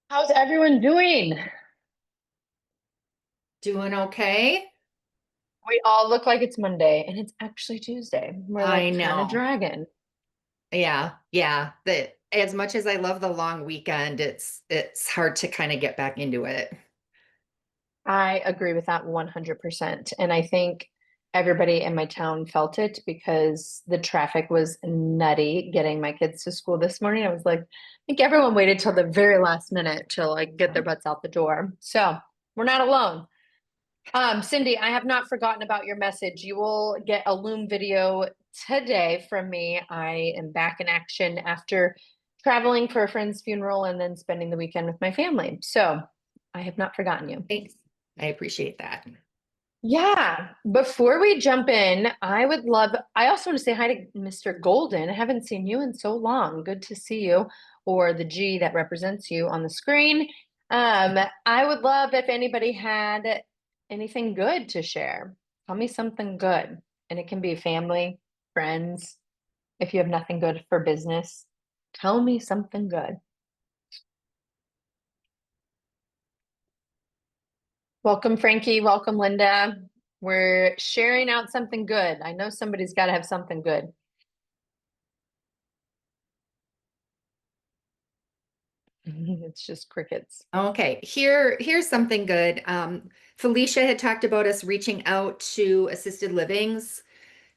How's everyone doing? Doing okay? We all look like it's Monday and it's actually Tuesday. We're I like kind of know. dragging. Yeah, yeah. That as much as I love the long weekend, it's hard to kind of get back into it. I agree with that 100%. And I think everybody in my town felt it because the traffic was nutty getting my kids to school this morning. I was like, I think everyone waited till the very last minute to like get their butts out the door. So we're not alone. Cindy, I have not forgotten about your message. You will get a Loom video today from me. I am back in action after traveling for a friend's funeral and then spending the weekend with my family. So I have not forgotten you. Thanks. I appreciate that. Yeah, before we jump in, I also want to say hi to Mr. Golden. I haven't seen you in so long. Good to see you, or the G that represents you on the screen. I would love if anybody had anything good to share. Tell me something good, and it can be family, friends. If you have nothing good for business, tell me something good. Welcome, Frankie. Welcome, Linda. We're sharing out something good. I know somebody's got to have something good. It's just crickets. Okay, here's something good. Felicia had talked about us reaching out to assisted livings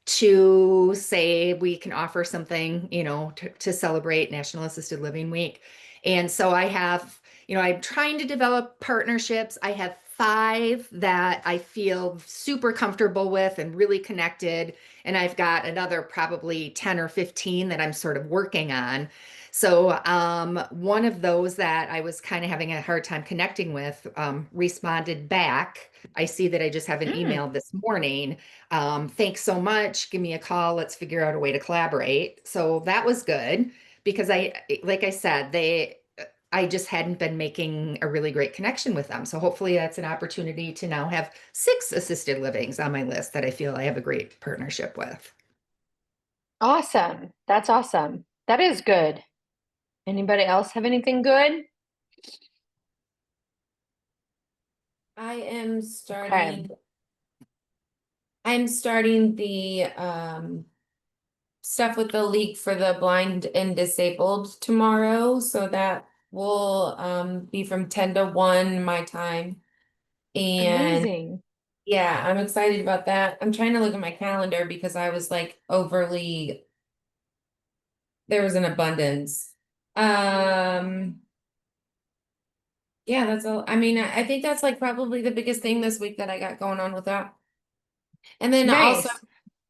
to say we can offer something, to celebrate National Assisted Living Week. And so I'm trying to develop partnerships. I have five that I feel super comfortable with and really connected. And I've got another probably 10 or 15 that I'm sort of working on. So one of those that I was kind of having a hard time connecting with responded back. I see that I just have an Mm, email this morning. Thanks so much. Give me a call. Let's figure out a way to collaborate. So that was good because like I said, I just hadn't been making a really great connection with them. So hopefully that's an opportunity to now have six assisted livings on my list that I feel I have a great partnership with. awesome. That's awesome. That is good. Anybody else have anything good? I am Okay. starting the stuff with the League for the Blind and Disabled tomorrow. So that will be from 10 to 1 my time. And Amazing. yeah, I'm excited about that. I'm trying to look at my calendar because I was like overly, there was an abundance. Um yeah, that's all. I mean, I think that's like probably the biggest thing this week that I got going on with that. And then also Nice.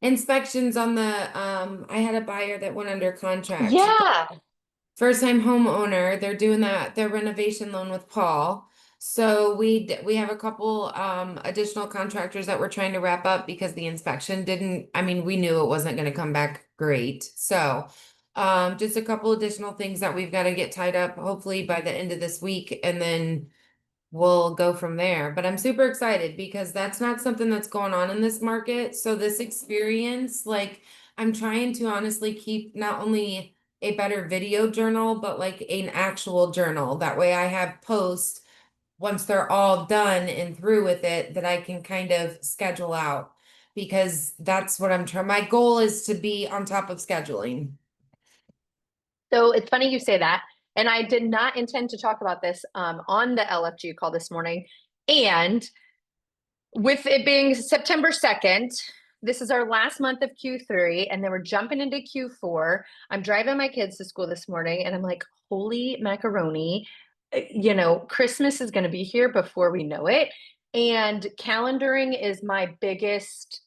inspections on the I had a buyer that went under contract. Yeah. First time homeowner, they're doing their renovation loan with Paul. So we have a couple additional contractors that we're trying to wrap up because the inspection didn't, I mean, we knew it wasn't going to come back great. So just a couple additional things that we've got to get tied up hopefully by the end of this week, and then we'll go from there. But I'm super excited because that's not something that's going on in this market. So this experience, like I'm trying to honestly keep not only a better video journal, but like an actual journal. That way I have posts once they're all done and through with it that I can kind of schedule out, because that's what I'm trying. My goal is to be on top of scheduling. So it's funny you say that. And I did not intend to talk about this on the LFG call this morning. And with it being September 2nd, this is our last month of Q3, and then we're jumping into Q4. I'm driving my kids to school this morning, and I'm like, holy macaroni. Christmas is going to be here before we know it. And calendaring is my biggest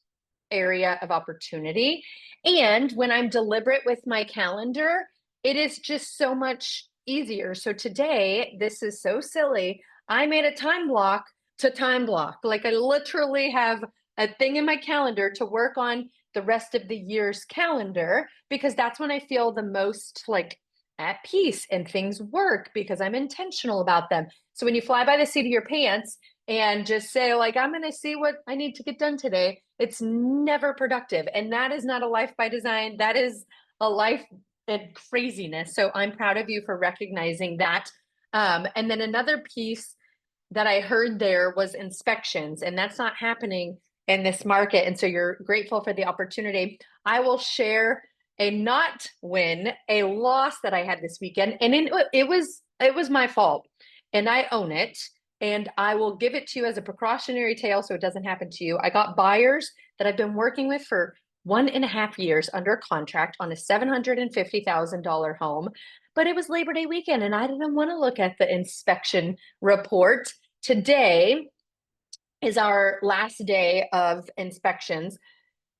area of opportunity. And when I'm deliberate with my calendar, it is just so much easier. So today, this is so silly. I made a time block to time block. Like I literally have a thing in my calendar to work on the rest of the year's calendar because that's when I feel the most like at peace and things work because I'm intentional about them. So when you fly by the seat of your pants and just say like I'm going to see what I need to get done today, it's never productive. And that is not a life by design. That is a life and craziness. So I'm proud of you for recognizing that. And then another piece that I heard there was inspections, and that's not happening in this market. And so you're grateful for the opportunity. I will share a not win, a loss that I had this weekend, and it was my fault, and I own it. And I will give it to you as a precautionary tale so it doesn't happen to you. I got buyers that I've been working with for 1.5 years under contract on a $750,000 home, but it was Labor Day weekend and I didn't want to look at the inspection report. Today is our last day of inspections.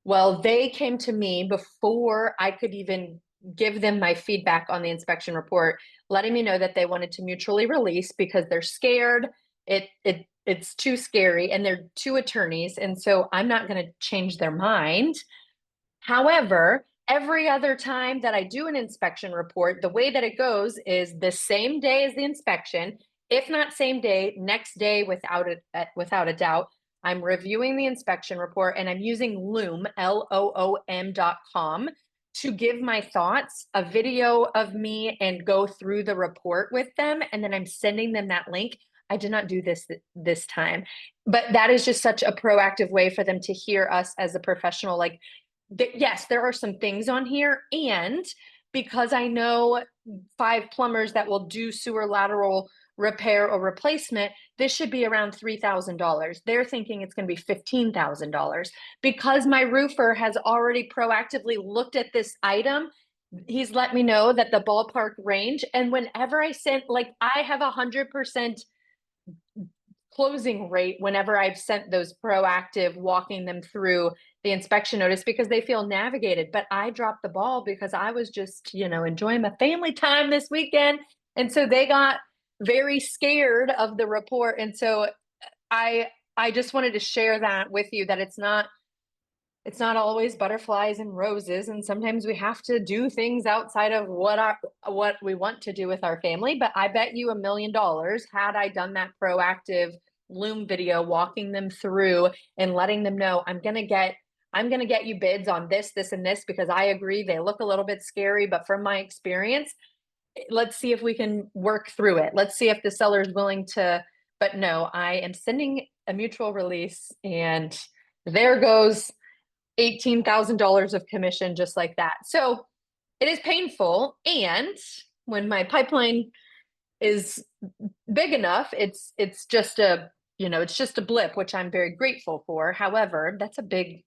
Well, they came to me before I could even give them my feedback on the inspection report, letting me know that they wanted to mutually release because they're scared. It's too scary, and they're two attorneys, and so I'm not going to change their mind. However, every other time that I do an inspection report, the way that it goes is the same day as the inspection, if not same day, next day without a doubt. I'm reviewing the inspection report and I'm using Loom, LOOM.com, to give my thoughts, a video of me, and go through the report with them. And then I'm sending them that link. I did not do this time, but that is just such a proactive way for them to hear us as a professional. Like, yes, there are some things on here. And because I know 5 plumbers that will do sewer lateral repair or replacement, this should be around $3,000. They're thinking it's going to be $15,000 because my roofer has already proactively looked at this item. He's let me know that the ballpark range. And whenever I sent, like, I have 100% closing rate whenever I've sent those proactive walking them through the inspection notice because they feel navigated. But I dropped the ball because I was just, enjoying my family time this weekend. And so they got very scared of the report. And so I just wanted to share that with you, that it's not always butterflies and roses, and sometimes we have to do things outside of what we want to do with our family. But I bet you $1 million, had I done that proactive Loom video walking them through and letting them know I'm gonna get you bids on this, and this, because I agree they look a little bit scary, but from my experience, let's see if we can work through it. Let's see if the seller is willing to. But no, I am sending a mutual release, and there goes $18,000 of commission just like that. So it is painful. And when my pipeline is big enough, it's just a blip, which I'm very grateful for. However, that's a big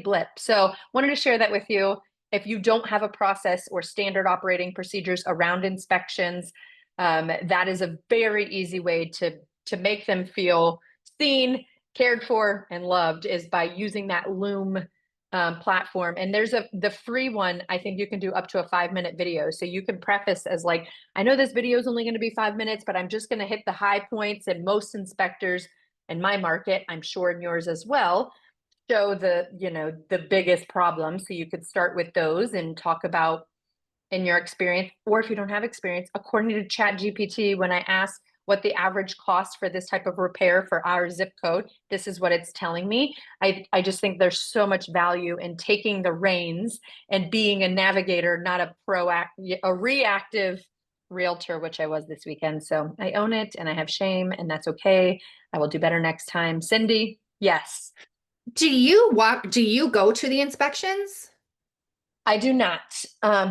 blip. So wanted to share that with you. If you don't have a process or standard operating procedures around inspections, that is a very easy way to make them feel seen, cared for, and loved, is by using that Loom platform. And there's the free one. I think you can do up to a 5-minute video. So you can preface as like, I know this video is only going to be 5 minutes, but I'm just going to hit the high points. And most inspectors in my market, I'm sure in yours as well, show the biggest problems. So you could start with those and talk about, in your experience, or if you don't have experience, according to ChatGPT, when I ask what the average cost for this type of repair for our zip code, this is what it's telling me. I just think there's so much value in taking the reins and being a navigator, not a reactive realtor, which I was this weekend. So I own it and I have shame, and that's okay. I will do better next time. Cindy, yes. Do you go to the inspections? I do not,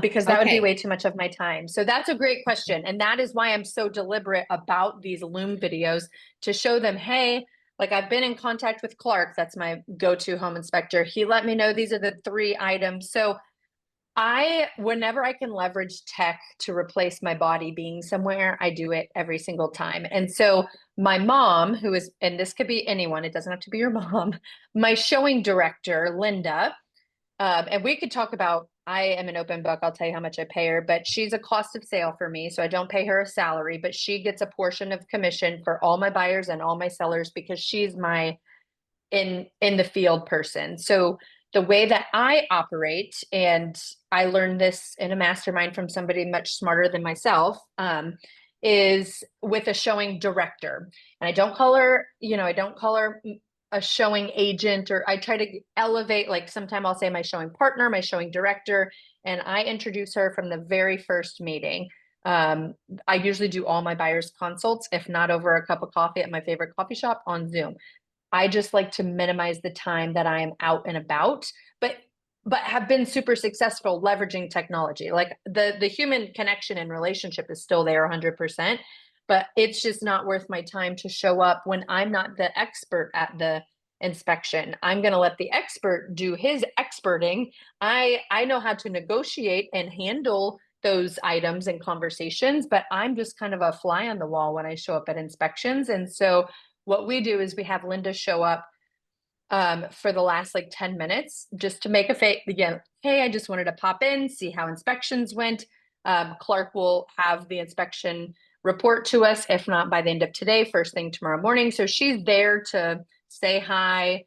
because that would be Okay. way too much of my time. So that's a great question. And that is why I'm so deliberate about these Loom videos, to show them, hey, like, I've been in contact with Clark. That's my go-to home inspector. He let me know these are the 3 items. So whenever I can leverage tech to replace my body being somewhere, I do it every single time. And so my mom, and this could be anyone, it doesn't have to be your mom, my showing director, Linda, and we could talk about, I am an open book. I'll tell you how much I pay her, but she's a cost of sale for me. So I don't pay her a salary, but she gets a portion of commission for all my buyers and all my sellers because she's my in the field person. So the way that I operate, and I learned this in a mastermind from somebody much smarter than myself, is with a showing director. And I don't call her a showing agent, or I try to elevate, like sometime I'll say my showing partner, my showing director, and I introduce her from the very first meeting. I usually do all my buyers consults, if not over a cup of coffee at my favorite coffee shop, on Zoom. I just like to minimize the time that I am out and about, but have been super successful leveraging technology. Like the human connection and relationship is still there 100%, but it's just not worth my time to show up when I'm not the expert at the inspection. I'm going to let the expert do his experting. I know how to negotiate and handle those items and conversations, but I'm just kind of a fly on the wall when I show up at inspections. And so what we do is we have Linda show up for the last like 10 minutes just to make a face again. Hey, I just wanted to pop in, see how inspections went. Clark will have the inspection report to us, if not by the end of today, first thing tomorrow morning. So she's there to say hi,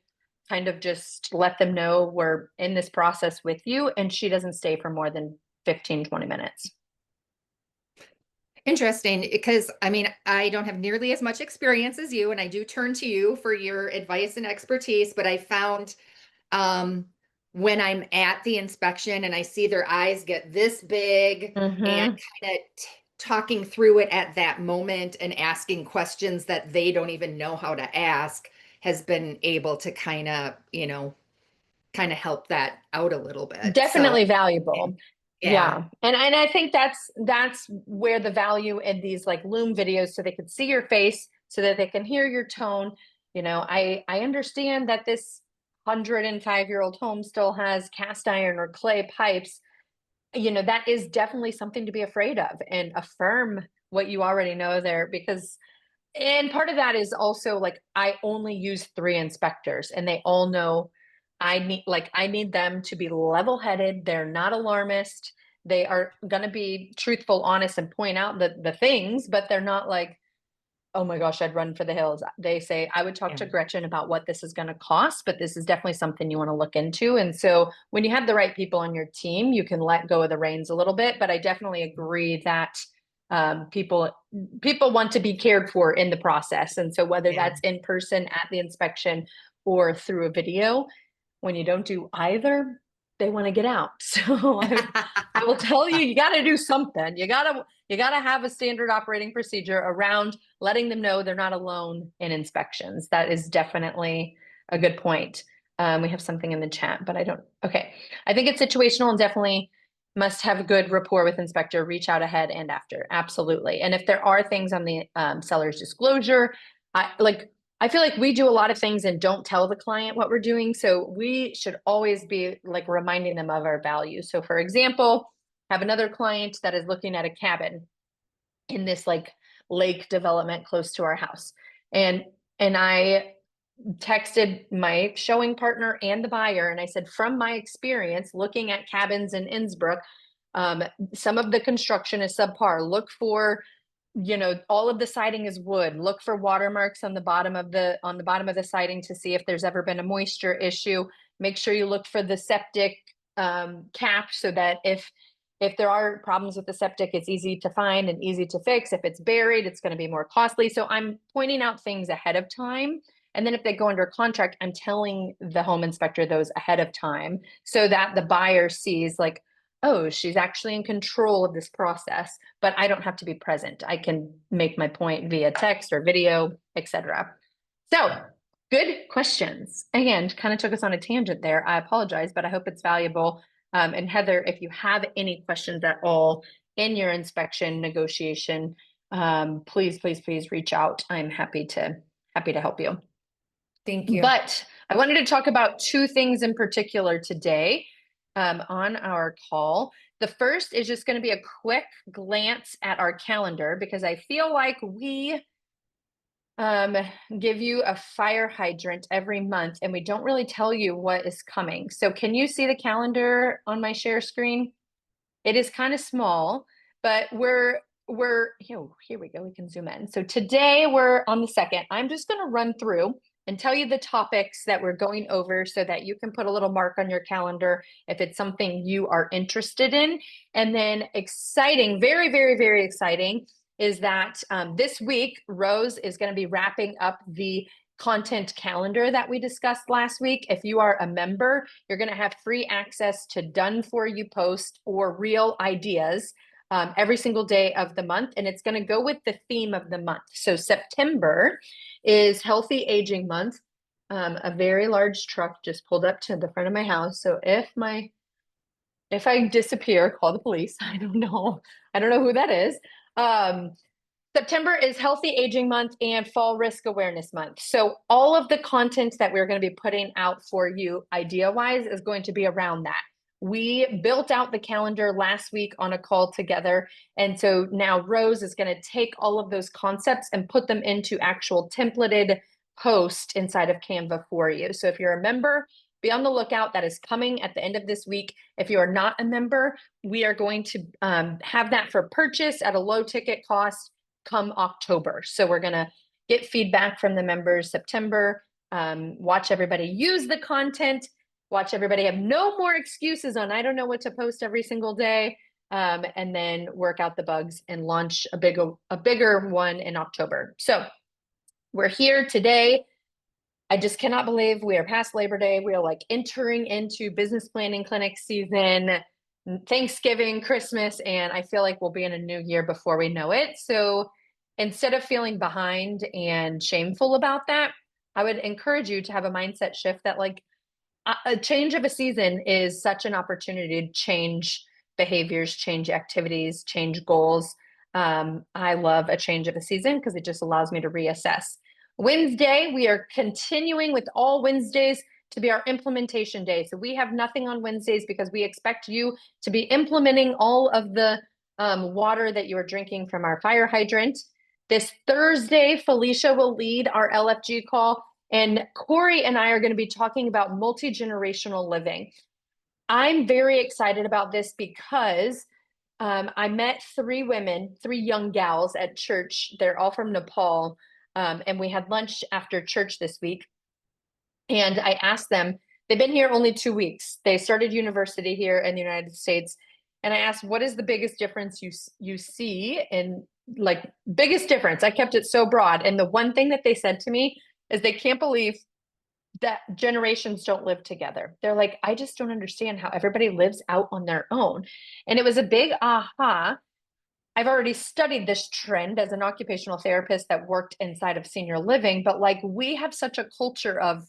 kind of just let them know we're in this process with you. And she doesn't stay for more than 15, 20 minutes. Interesting, because I mean, I don't have nearly as much experience as you, and I do turn to you for your advice and expertise, but I found when I'm at the inspection and I see their eyes get this big and kind of talking through it at that moment and asking questions that they don't even know how to ask has been able to kind of, kind of help that out a little bit. Definitely So, valuable. yeah. Yeah. And I think that's where the value in these like Loom videos, so they can see your face, so that they can hear your tone. I understand that this 105-year-old home still has cast iron or clay pipes. That is definitely something to be afraid of, and affirm what you already know there, because and part of that is also like I only use 3 inspectors, and they all know I need them to be level-headed. They're not alarmist. They are going to be truthful, honest, and point out the things, but they're not like, oh my gosh, I'd run for the hills. They say, I would talk to Gretchen about what this is going to cost, but this is definitely something you want to look into. And so when you have the right people on your team, you can let go of the reins a little bit. But I definitely agree that people want to be cared for in the process. And so whether that's in person at the inspection or through a video, when you don't do either, they want to get out. So I will tell you, you got to do something. You got to have a standard operating procedure around letting them know they're not alone in inspections. That is definitely a good point. We have something in the chat, but okay. I think it's situational, and definitely must have a good rapport with inspector, reach out ahead and after. Absolutely. And if there are things on the seller's disclosure, I feel like we do a lot of things and don't tell the client what we're doing. So we should always be like reminding them of our values. So for example, have another client that is looking at a cabin in this like lake development close to our house. And I texted my showing partner and the buyer, and I said, from my experience looking at cabins in Innsbruck, some of the construction is subpar. Look for, all of the siding is wood. Look for watermarks on the bottom of the siding to see if there's ever been a moisture issue. Make sure you look for the septic cap, so that if there are problems with the septic, it's easy to find and easy to fix. If it's buried, it's going to be more costly. So I'm pointing out things ahead of time. And then if they go under contract, I'm telling the home inspector those ahead of time, so that the buyer sees like, oh, she's actually in control of this process, but I don't have to be present. I can make my point via text or video, etc. So good questions. Again, kind of took us on a tangent there. I apologize, but I hope it's valuable. And Heather, if you have any questions at all in your inspection negotiation, please reach out. I'm happy to help you. Thank you. But I wanted to talk about 2 things in particular today on our call. The first is just going to be a quick glance at our calendar, because I feel like we give you a fire hydrant every month and we don't really tell you what is coming. So can you see the calendar on my share screen? It is kind of small, but we're here we go. We can zoom in. So today we're on the 2nd. I'm just going to run through and tell you the topics that we're going over, so that you can put a little mark on your calendar if it's something you are interested in. And then exciting, very, very, very exciting, is that this week, Rose is going to be wrapping up the content calendar that we discussed last week. If you are a member, you're going to have free access to done for you posts or real ideas every single day of the month, and it's going to go with the theme of the month. So September is Healthy Aging Month. A very large truck just pulled up to the front of my house. So if I disappear, call the police. I don't know. I don't know who that is. September is Healthy Aging Month and Fall Risk Awareness Month. So all of the content that we're going to be putting out for you idea-wise is going to be around that. We built out the calendar last week on a call together. And so now Rose is going to take all of those concepts and put them into actual templated posts inside of Canva for you. So if you're a member, be on the lookout. That is coming at the end of this week. If you are not a member, we are going to have that for purchase at a low ticket cost come October. So we're going to get feedback from the members September, watch everybody use the content, watch everybody have no more excuses on, I don't know what to post every single day, and then work out the bugs and launch a bigger one in October. So we're here today. I just cannot believe we are past Labor Day. We are like entering into business planning clinic season, Thanksgiving, Christmas, and I feel like we'll be in a new year before we know it. So instead of feeling behind and shameful about that, I would encourage you to have a mindset shift that like a change of a season is such an opportunity to change behaviors, change activities, change goals. I love a change of a season because it just allows me to reassess. Wednesday, we are continuing with all Wednesdays to be our implementation day. So we have nothing on Wednesdays because we expect you to be implementing all of the water that you are drinking from our fire hydrant. This Thursday, Felicia will lead our LFG call, and Corey and I are going to be talking about multi-generational living. I'm very excited about this because I met 3 women, 3 young gals at church. They're all from Nepal. And we had lunch after church this week. And I asked them, they've been here only 2 weeks. They started university here in the United States. And I asked, what is the biggest difference you see in like biggest difference? I kept it so broad. And the one thing that they said to me is they can't believe that generations don't live together. They're like, I just don't understand how everybody lives out on their own. And it was a big aha. I've already studied this trend as an occupational therapist that worked inside of senior living, but like we have such a culture of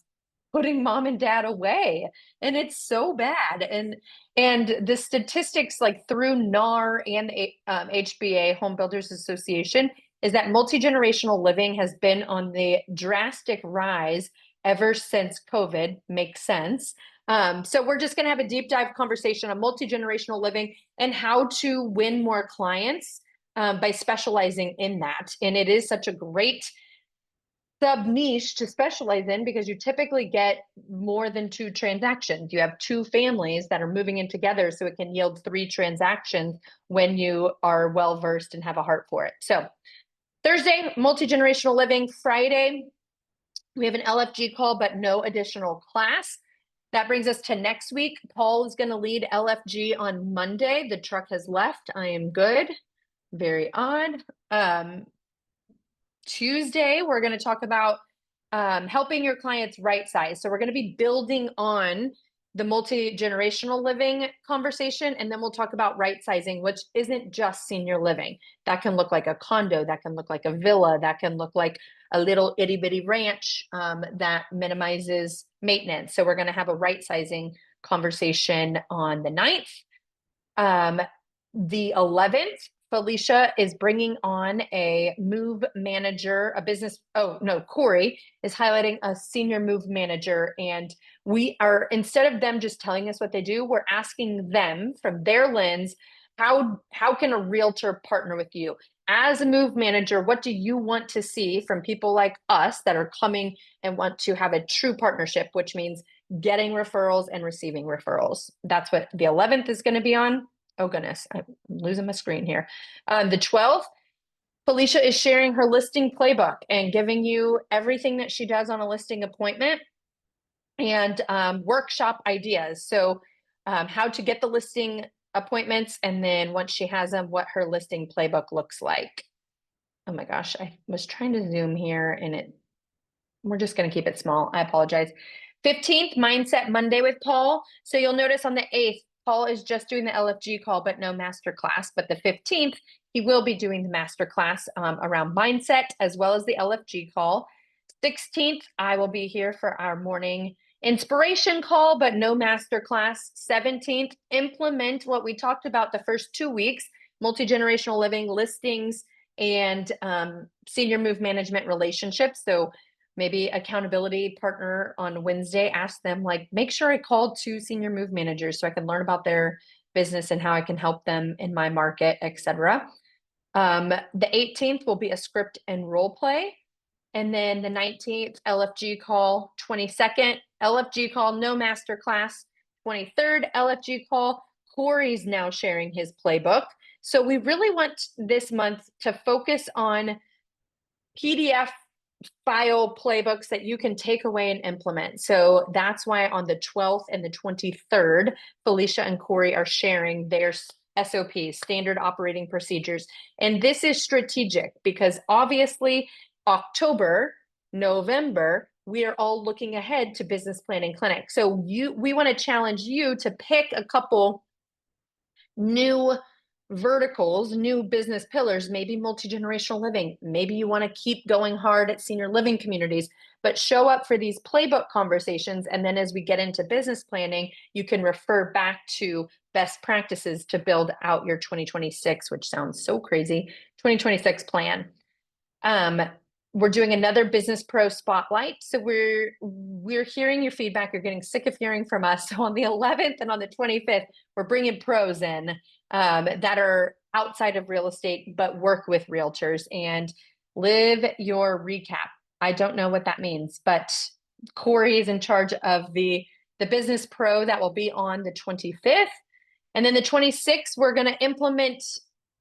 putting mom and dad away, and it's so bad. And the statistics like through NAR and HBA, Home Builders Association, is that multi-generational living has been on the drastic rise ever since COVID. Makes sense. So we're just going to have a deep dive conversation on multi-generational living and how to win more clients by specializing in that. And it is such a great sub niche to specialize in because you typically get more than 2 transactions. You have 2 families that are moving in together, so it can yield 3 transactions when you are well versed and have a heart for it. So Thursday, multi-generational living. Friday, we have an LFG call, but no additional class. That brings us to next week. Paul is going to lead LFG on Monday. The truck has left. I am good. Very odd. Tuesday, we're going to talk about helping your clients right size. So we're going to be building on the multi-generational living conversation, and then we'll talk about right sizing, which isn't just senior living. That can look like a condo, that can look like a villa, that can look like a little itty bitty ranch that minimizes maintenance. So we're going to have a right sizing conversation on the 9th. The 11th, Felicia is bringing on a move manager, Corey is highlighting a senior move manager. And we are, instead of them just telling us what they do, we're asking them from their lens, how can a realtor partner with you? As a move manager, what do you want to see from people like us that are coming and want to have a true partnership, which means getting referrals and receiving referrals? That's what the 11th is going to be on. Oh goodness, I'm losing my screen here. The 12th, Felicia is sharing her listing playbook and giving you everything that she does on a listing appointment and workshop ideas. So how to get the listing appointments, and then once she has them, what her listing playbook looks like. Oh my gosh, I was trying to zoom here and we're just going to keep it small. I apologize. 15th, Mindset Monday with Paul. So you'll notice on the 8th, Paul is just doing the LFG call, but no master class. But the 15th, he will be doing the master class around mindset as well as the LFG call. 16th, I will be here for our morning inspiration call, but no master class. 17th, implement what we talked about the first 2 weeks, multi-generational living listings and senior move management relationships. So maybe accountability partner on Wednesday, ask them like, make sure I called 2 senior move managers so I can learn about their business and how I can help them in my market, etc. The 18th will be a script and role play. And then the 19th, LFG call. 22nd, LFG call, no master class. 23rd, LFG call. Corey's now sharing his playbook. So we really want this month to focus on PDF file playbooks that you can take away and implement. So that's why on the 12th and the 23rd, Felicia and Corey are sharing their SOPs, standard operating procedures. And this is strategic because obviously October, November, we are all looking ahead to business planning clinic. So we want to challenge you to pick a couple new verticals, new business pillars, maybe multi-generational living. Maybe you want to keep going hard at senior living communities, but show up for these playbook conversations. And then as we get into business planning, you can refer back to best practices to build out your 2026, which sounds so crazy, 2026 plan. We're doing another business pro spotlight. So we're hearing your feedback. You're getting sick of hearing from us. So on the 11th and on the 25th, we're bringing pros in that are outside of real estate, but work with realtors and live your recap. I don't know what that means, but Corey is in charge of the business pro that will be on the 25th. And then the 26th, we're going to implement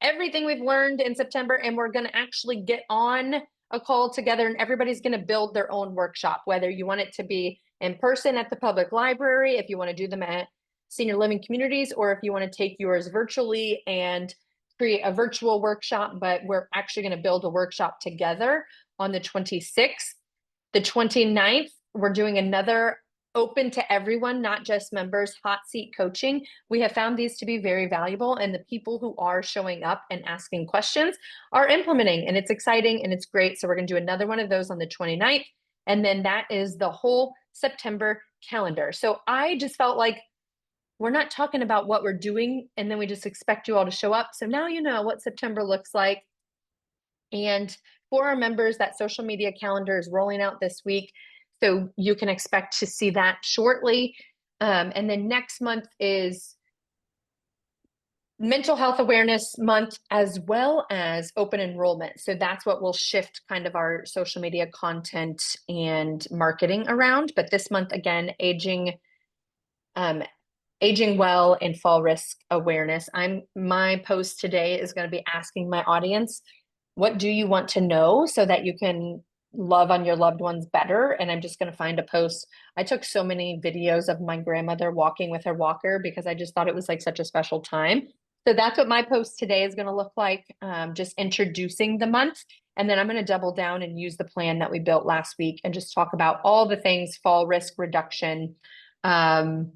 everything we've learned in September, and we're going to actually get on a call together, and everybody's going to build their own workshop, whether you want it to be in person at the public library, if you want to do them at senior living communities, or if you want to take yours virtually and create a virtual workshop. But we're actually going to build a workshop together on the 26th. The 29th, we're doing another open to everyone, not just members, hot seat coaching. We have found these to be very valuable, and the people who are showing up and asking questions are implementing, and it's exciting and it's great. So we're going to do another one of those on the 29th. And then that is the whole September calendar. So I just felt like we're not talking about what we're doing and then we just expect you all to show up. So now you know what September looks like. And for our members, that social media calendar is rolling out this week. So you can expect to see that shortly. And then next month is Mental Health Awareness Month, as well as open enrollment. So that's what will shift kind of our social media content and marketing around. But this month, again, aging well and fall risk awareness. My post today is going to be asking my audience, what do you want to know so that you can love on your loved ones better? And I'm just going to find a post. I took so many videos of my grandmother walking with her walker because I just thought it was like such a special time. So that's what my post today is going to look like, just introducing the month. And then I'm going to double down and use the plan that we built last week and just talk about all the things, fall risk reduction, home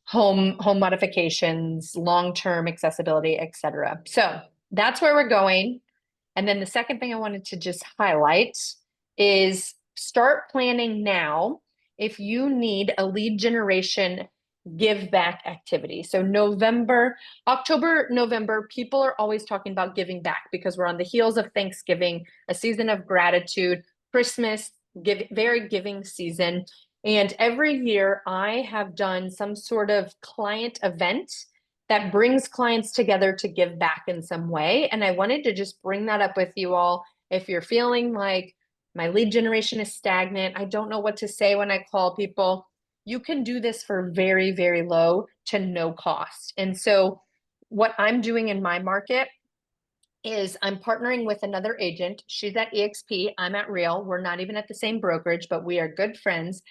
modifications, long-term accessibility, etc. So that's where we're going. And then the second thing I wanted to just highlight is start planning now if you need a lead generation give back activity. So October, November, people are always talking about giving back because we're on the heels of Thanksgiving, a season of gratitude, Christmas, very giving season. And every year I have done some sort of client event that brings clients together to give back in some way. And I wanted to just bring that up with you all. If you're feeling like my lead generation is stagnant, I don't know what to say when I call people, you can do this for very, very low to no cost. And so what I'm doing in my market is I'm partnering with another agent. She's at EXP, I'm at Real. We're not even at the same brokerage, but we are good friends.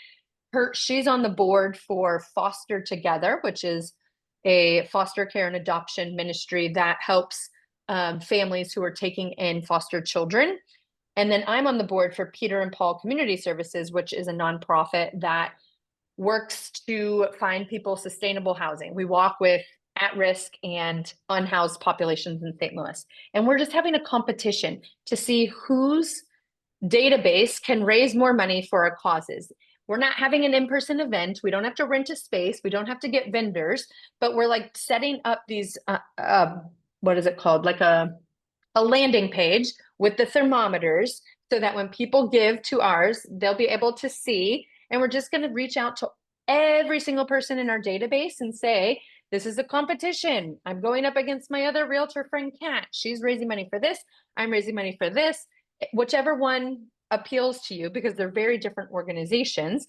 She's on the board for Foster Together, which is a foster care and adoption ministry that helps families who are taking in foster children. And then I'm on the board for Peter and Paul Community Services, which is a nonprofit that works to find people sustainable housing. We walk with at-risk and unhoused populations in St. Louis. And we're just having a competition to see whose database can raise more money for our causes. We're not having an in-person event. We don't have to rent a space. We don't have to get vendors, but we're like setting up these, what is it called? Like a landing page with the thermometers so that when people give to ours, they'll be able to see. And we're just going to reach out to every single person in our database and say, this is a competition. I'm going up against my other realtor friend, Kat. She's raising money for this. I'm raising money for this. Whichever one appeals to you, because they're very different organizations,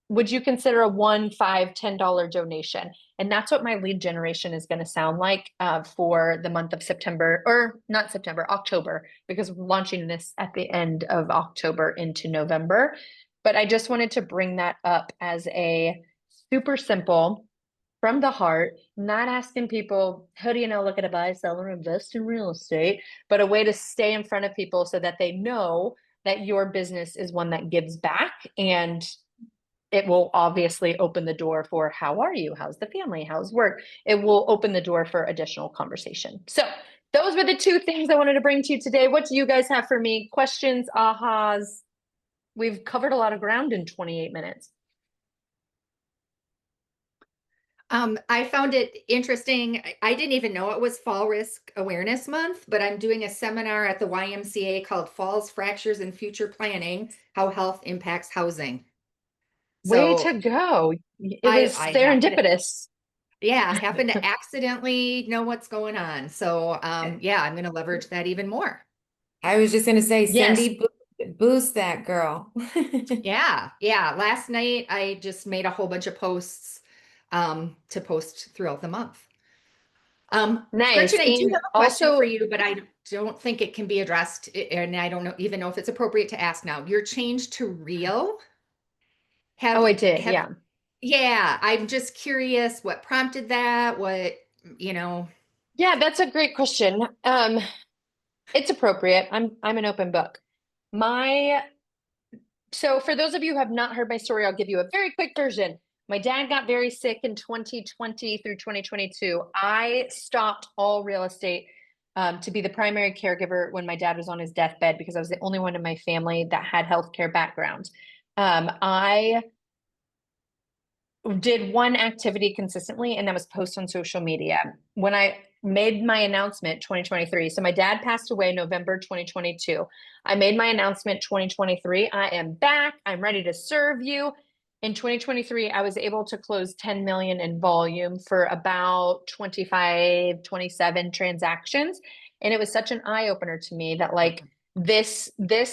would you consider a $1, $5, $10 donation? And that's what my lead generation is going to sound like for the month of September, or not September, October, because we're launching this at the end of October into November. But I just wanted to bring that up as a super simple, from the heart, not asking people, how do you know, look at a buy, sell, or invest in real estate, but a way to stay in front of people so that they know that your business is one that gives back. And it will obviously open the door for how are you? How's the family? How's work? It will open the door for additional conversation. So those were the two things I wanted to bring to you today. What do you guys have for me? Questions, ahas? We've covered a lot of ground in 28 minutes. I found it interesting. I didn't even know it was Fall Risk Awareness Month, but I'm doing a seminar at the YMCA called Falls, Fractures, and Future Planning, How Health Impacts Housing. Way So to go. It I was happened to, serendipitous. yeah, happened to accidentally know what's going on. So yeah, I'm going to leverage that even more. I was just gonna say, Yes. Cindy, boost that girl. Yeah, yeah. Last night I just made a whole bunch of posts to post throughout the month. Nice. Gretchen, I do And have a question for also, you, but I don't think it can be addressed, and I don't know even know if it's appropriate to ask now. Your change to real, oh, have I did. have Yeah. yeah, I'm just curious what prompted that, what, you know. Yeah, that's a great question. It's appropriate. I'm an open book. My So for those of you who have not heard my story, I'll give you a very quick version. My dad got very sick in 2020 through 2022. I stopped all real estate to be the primary caregiver when my dad was on his deathbed because I was the only one in my family that had healthcare background. I did one activity consistently, and that was post on social media. When I made my announcement 2023, so my dad passed away November 2022. I made my announcement 2023. I am back. I'm ready to serve you. In 2023, I was able to close 10 million in volume for about 25, 27 transactions. And it was such an eye opener to me that like this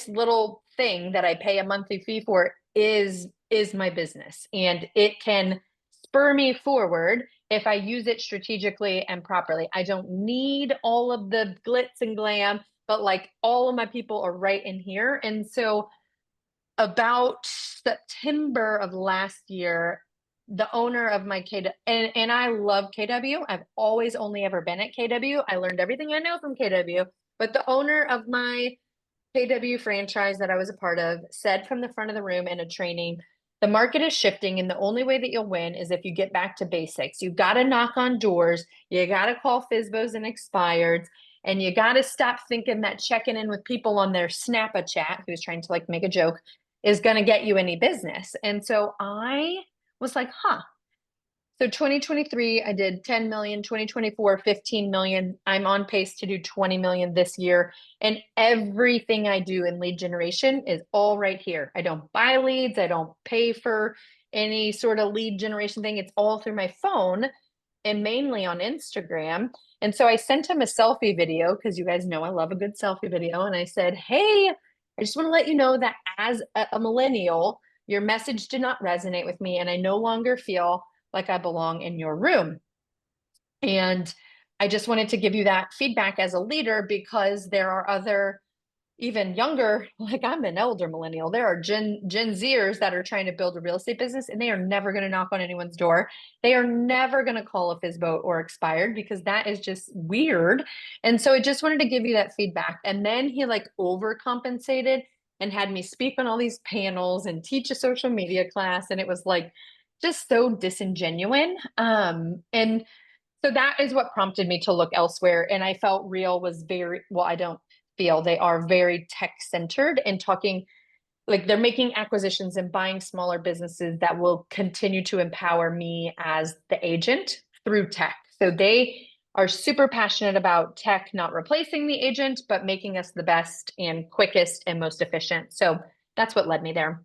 little thing that I pay a monthly fee for is my business, and it can spur me forward if I use it strategically and properly. I don't need all of the glitz and glam, but like all of my people are right in here. And so about September of last year, the owner of my KW, and I love KW. I've always only ever been at KW. I learned everything I know from KW, but the owner of my KW franchise that I was a part of said from the front of the room in a training, the market is shifting, and the only way that you'll win is if you get back to basics. You got to knock on doors, you got to call FSBOs and expireds, and you got to stop thinking that checking in with people on their Snap-a-chat, who's trying to like make a joke, is going to get you any business. And so I was like, huh. So 2023, I did 10 million, 2024, 15 million. I'm on pace to do 20 million this year. And everything I do in lead generation is all right here. I don't buy leads. I don't pay for any sort of lead generation thing. It's all through my phone and mainly on Instagram. And so I sent him a selfie video because you guys know I love a good selfie video. And I said, hey, I just want to let you know that as a millennial, your message did not resonate with me. And I no longer feel like I belong in your room. And I just wanted to give you that feedback as a leader because there are other, even younger, like I'm an elder millennial. There are Gen Zers that are trying to build a real estate business, and they are never going to knock on anyone's door. They are never going to call a FSBO or expired because that is just weird. And so I just wanted to give you that feedback. And then he like overcompensated and had me speak on all these panels and teach a social media class. And it was like, just so disingenuine. And so that is what prompted me to look elsewhere. And I felt Real was very, well, I don't feel they are very tech centered and talking like they're making acquisitions and buying smaller businesses that will continue to empower me as the agent through tech. So they are super passionate about tech, not replacing the agent, but making us the best and quickest and most efficient. So that's what led me there.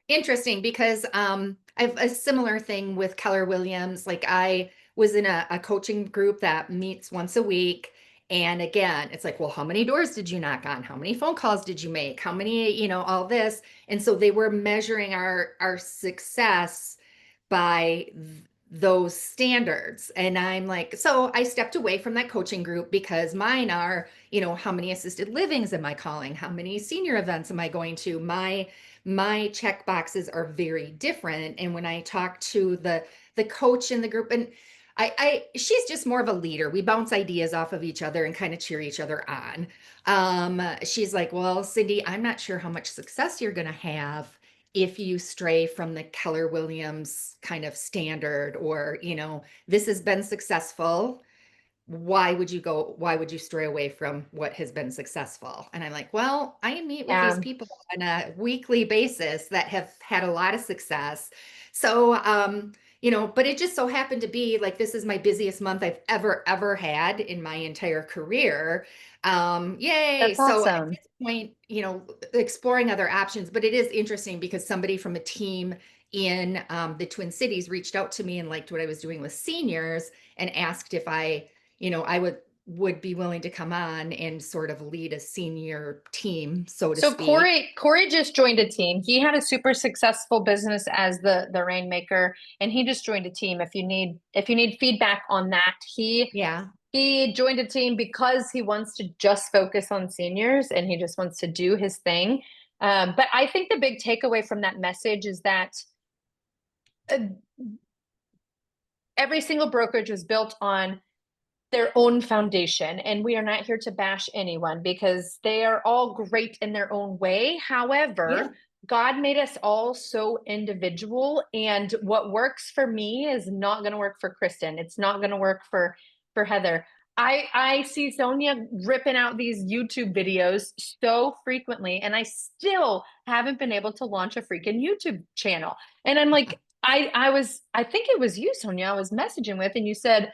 Interesting because I have a similar thing with Keller Williams. Like I was in a coaching group that meets once a week. And again, it's like, well, how many doors did you knock on? How many phone calls did you make? How many, all this. And so they were measuring our success by those standards. And I'm like, so I stepped away from that coaching group because mine are, how many assisted livings am I calling? How many senior events am I going to? My check boxes are very different. And when I talk to the coach in the group, and she's just more of a leader. We bounce ideas off of each other and kind of cheer each other on. She's like, well, Cindy, I'm not sure how much success you're going to have if you stray from the Keller Williams kind of standard, or, this has been successful. Why would you stray away from what has been successful? And I'm like, well, I meet with these Yeah. people on a weekly basis that have had a lot of success. So, but it just so happened to be like, this is my busiest month I've ever had in my entire career. Yay. That's So at awesome. this point, exploring other options, but it is interesting because somebody from a team in the Twin Cities reached out to me and liked what I was doing with seniors and asked if I would be willing to come on and sort of lead a senior team, so to So speak. Corey just joined a team. He had a super successful business as the rainmaker, and he just joined a team. If you need feedback on that, Yeah. he joined a team because he wants to just focus on seniors and he just wants to do his thing. But I think the big takeaway from that message is that uh, every single brokerage was built on their own foundation. And we are not here to bash anyone because they are all great in their own way. Yeah. However, God made us all so individual, and what works for me is not going to work for Kristen. It's not going to work for Heather. I see Sonia ripping out these YouTube videos so frequently, and I still haven't been able to launch a freaking YouTube channel. And I'm like, I think it was you, Sonia, I was messaging with, and you said,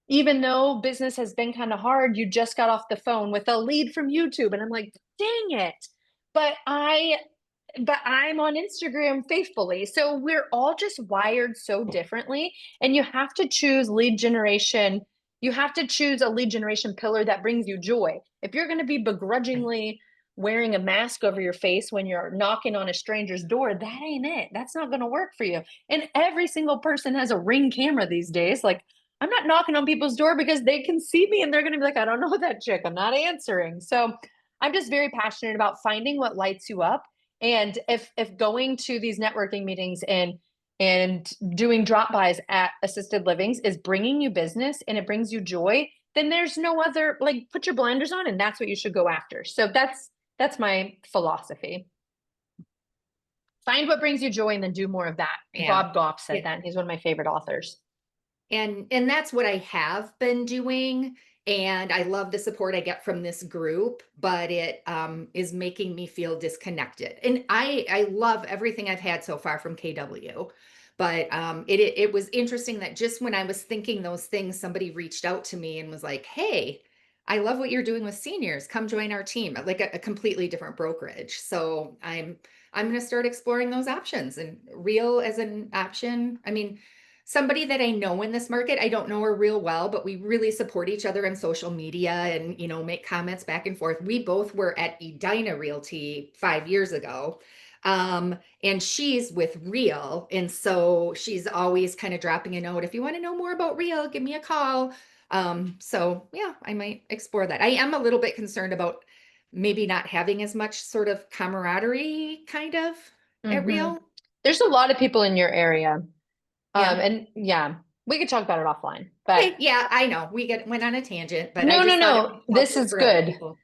even though business has been kind of hard, you just got off the phone with a lead from YouTube. And I'm like, dang it. But I'm on Instagram faithfully. So we're all just wired so differently. And you have to choose lead generation. You have to choose a lead generation pillar that brings you joy. If you're going to be begrudgingly wearing a mask over your face when you're knocking on a stranger's door, that ain't it. That's not going to work for you. And every single person has a Ring camera these days. Like, I'm not knocking on people's door because they can see me and they're going to be like, I don't know that chick. I'm not answering. So I'm just very passionate about finding what lights you up. And if going to these networking meetings and doing drop bys at assisted livings is bringing you business and it brings you joy, then there's no other, like, put your blinders on and that's what you should go after. So that's my philosophy. Find what brings you joy and then do more of that. Yeah. Bob Goff said Yeah. that. He's one of my favorite authors. And that's what I have been doing. And I love the support I get from this group, but it is making me feel disconnected. And I love everything I've had so far from KW. But it was interesting that just when I was thinking those things, somebody reached out to me and was like, hey, I love what you're doing with seniors. Come join our team, like a completely different brokerage. So I'm going to start exploring those options, and Real as an option. I mean, somebody that I know in this market, I don't know her real well, but we really support each other on social media and, make comments back and forth. We both were at Edina Realty 5 years ago. And she's with Real. And so she's always kind of dropping a note. If you want to know more about Real, give me a call. So yeah, I might explore that. I am a little bit concerned about maybe not having as much sort of camaraderie kind of at Mm-hmm. Real. There's a lot of people in your area. Yeah. And yeah, we could talk about it offline, but Okay, yeah, I know. Went on a tangent, but I no, no, just thought it would no, be this helpful is for other good. people.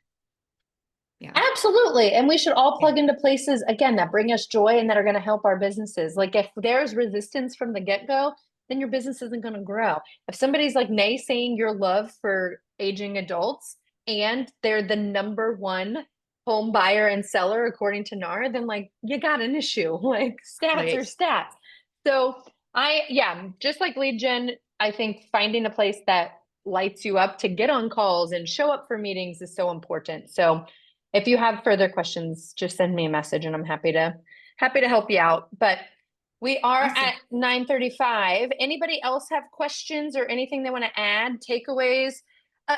Yeah. Absolutely. And we should all plug into places again that bring us joy and that are going to help our businesses. Like if there's resistance from the get-go, then your business isn't going to grow. If somebody's like naysaying your love for aging adults and they're the number one home buyer and seller according to NAR, then like you got an issue. Like stats are Right. stats. So yeah, just like lead gen, I think finding a place that lights you up to get on calls and show up for meetings is so important. So if you have further questions, just send me a message and I'm happy to help you out. But we are Awesome. at 9:35. Anybody else have questions or anything they want to add, takeaways?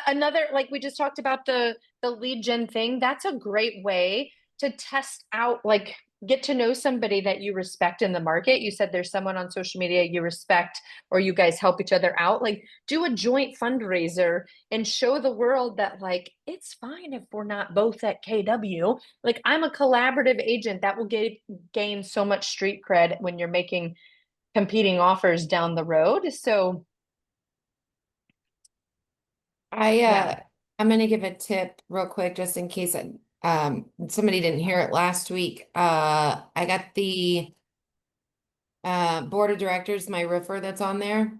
Another, like we just talked about the lead gen thing, that's a great way to test out, like get to know somebody that you respect in the market. You said there's someone on social media you respect or you guys help each other out. Like do a joint fundraiser and show the world that like it's fine if we're not both at KW. Like I'm a collaborative agent that will gain so much street cred when you're making competing offers down the road. So yeah. I'm gonna give a tip real quick just in case somebody didn't hear it last week. I got the board of directors, my roofer that's on there,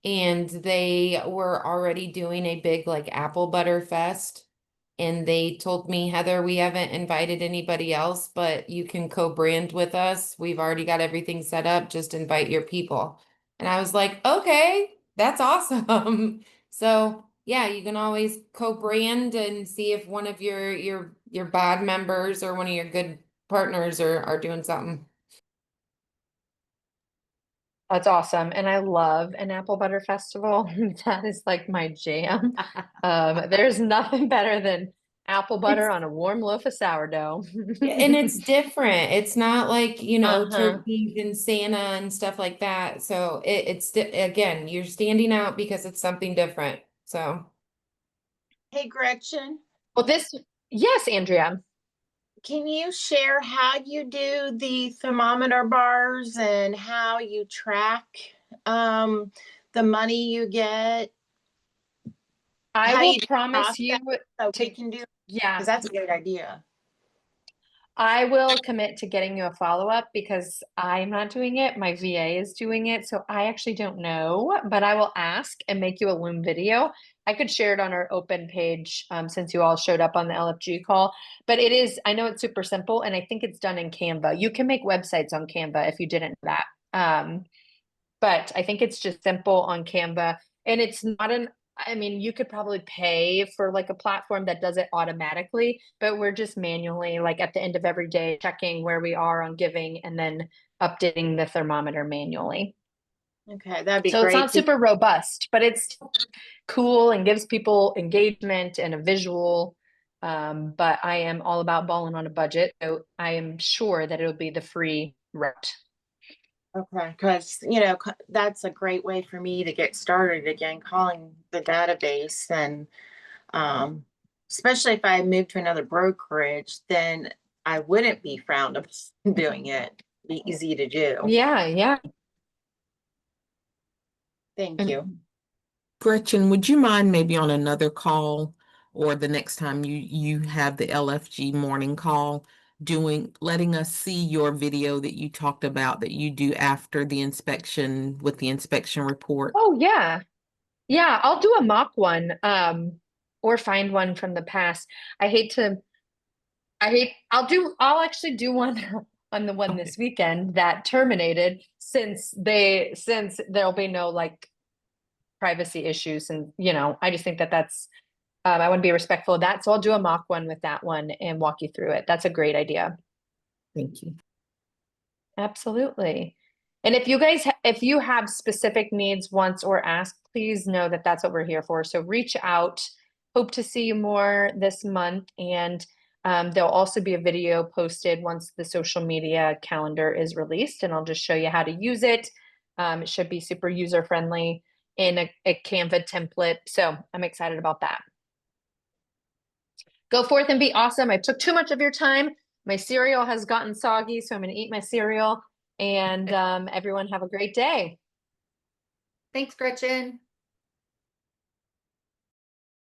and they were already doing a big like apple butter fest. And they told me, Heather, we haven't invited anybody else, but you can co-brand with us. We've already got everything set up. Just invite your people. And I was like, okay, that's awesome. So yeah, you can always co-brand and see if one of your bod members or one of your good partners are doing something. That's awesome. And I love an apple butter festival. That is like my jam. There's nothing better than apple butter It's on a warm loaf of sourdough. Yeah, and it's different. It's not like, Uh-huh. turkeys and Santa and stuff like that. So again, you're standing out because it's something different. So Hey Gretchen, Well, yes, Andrea. can you share how you do the thermometer bars and how you track um, the money you get? I How will you do the promise you process so we to, can do, yeah, because that's a great idea. I will commit to getting you a follow-up because I'm not doing it. My VA is doing it. So I actually don't know, but I will ask and make you a Loom video. I could share it on our open page since you all showed up on the LFG call. But I know it's super simple and I think it's done in Canva. You can make websites on Canva if you didn't know that. But I think it's just simple on Canva. And it's not I mean, you could probably pay for like a platform that does it automatically, but we're just manually, like at the end of every day, checking where we are on giving and then updating the thermometer manually. Okay, that'd be So it's great. not super robust, but it's cool and gives people engagement and a visual. But I am all about balling on a budget. So I am sure that it'll be the free route. Okay, because that's a great way for me to get started again, calling the database and um, especially if I moved to another brokerage, then I wouldn't be frowned upon doing it. Be easy to do. Yeah, yeah. Thank you. And Gretchen, would you mind maybe on another call or the next time you have the LFG morning call letting us see your video that you talked about that you do after the inspection with the inspection report? oh yeah. Yeah, I'll do a mock one, or find one from the past. I hate to, I'll actually do one on the one Okay, this weekend that terminated since there'll be no like privacy issues. And, I just think that I want to be respectful of that. So I'll do a mock one with that one and walk you through it. That's a great idea. thank you. Absolutely. And if you have specific needs, wants, or ask, please know that that's what we're here for. So reach out. Hope to see you more this month. And there'll also be a video posted once the social media calendar is released, and I'll just show you how to use it. It should be super user friendly in a Canva template. So I'm excited about that. Go forth and be awesome. I took too much of your time. My cereal has gotten soggy, so I'm going to eat my cereal. And everyone have a great day. Thanks, Gretchen.